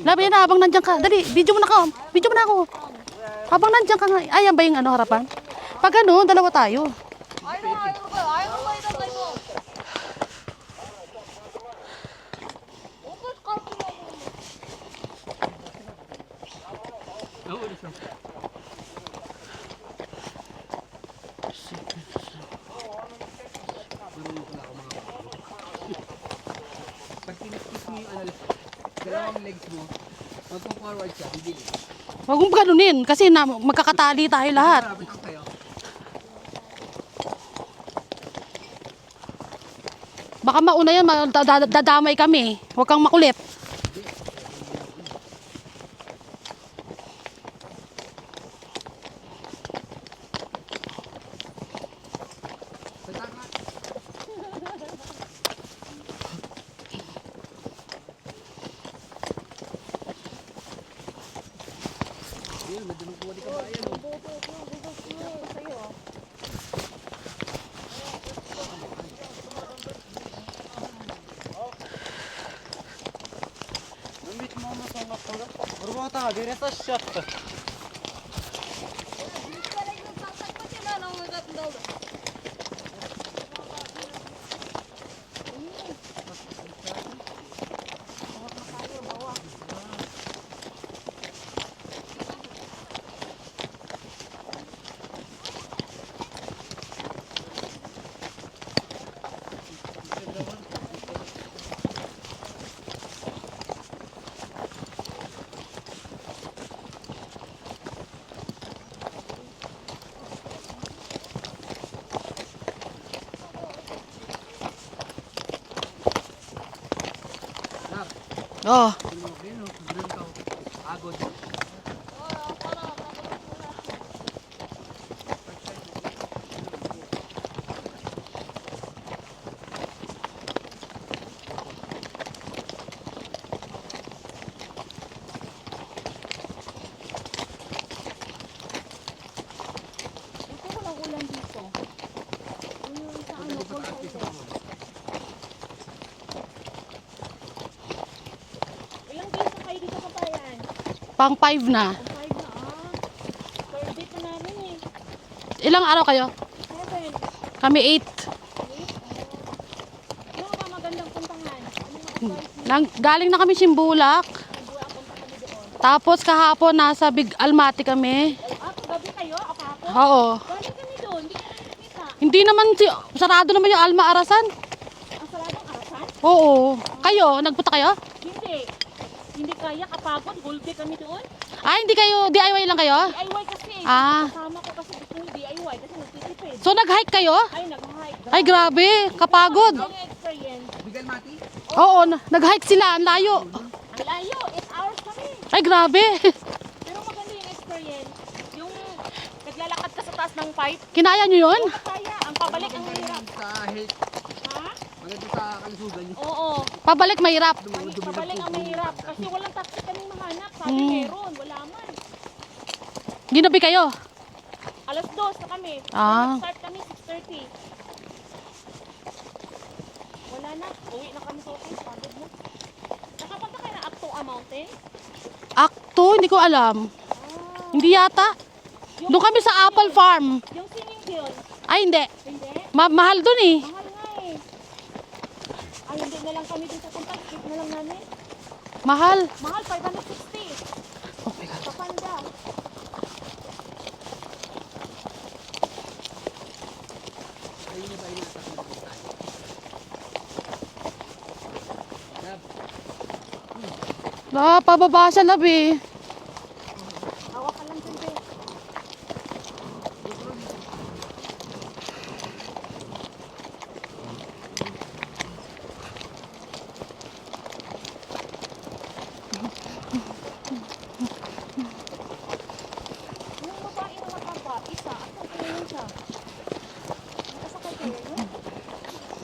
Labi na, habang nandiyan ka. Dali, video mo na ako. Video mo na ako. Habang nandiyan ka nga. Ay, yan ba yung harapan? Pag ano, dalawa tayo. Pag kinikis mo yung dalawang legs mo, magpo-forward siya, hindi. Huwag mong ganunin kasi magkakatali tayo lahat. Baka mauna yan, dadamay kami. Huwag kang makulit. Bermata, direta shot. Oh. Pang 5 na. Third date na namin eh. Ilang araw kayo? 7. Kami 8. Ano ka magandang puntangan? Ano Galing na kami Simbulak. Tapos kahapon nasa Big Almaty kami. gabi kayo? Kapapon? Oo. Galing kami doon. Hindi ka na nakita. Hindi naman, sarado naman yung Alma Arasan. Ang saradong arasan? Oo. Kayo, nagpunta kayo? Hindi. Hindi kaya kapagod. Whole day kami doon. Ah, hindi kayo, DIY lang kayo? DIY kasi. Ah. Kasama ko kasi gusto mo DIY kasi nagtitipid. So nag-hike kayo? Ay, nag-hike. Ay, grabe. Kapagod. Ano yung experience? Bigal mati? Oo, nag-hike sila. Ang layo. Ang layo. 8 hours kami. Ay, grabe. Pero maganda yung experience. Yung naglalakad ka sa taas ng pipe. Kinaya nyo yun? Kaya, ang pabalik ang hirap. Sa health, Ha? maganda sa kalusugan. Oo. Pabalik mahirap. Pabalik ang mahirap. Kasi walang taxi kaming mahanap. Sabi meron. Wala man. Ginabi kayo? Alas 2 na kami. Ah. Start kami 6:30. Wala na. Uwi na kami sa office. Pagod mo. Nakapunta kayo na Acto Mountain? Akto, hindi ko alam. Hindi yata. Doon kami sa Apple Farm. Yung singing hill. Ay, hindi. Hindi. Mahal doon eh. Mahal nga eh. Ay, hindi na lang kami dito punta. Skip na lang namin. Mahal. Mahal, 560. Oh my God. Sa Panda. Pababa siya labi.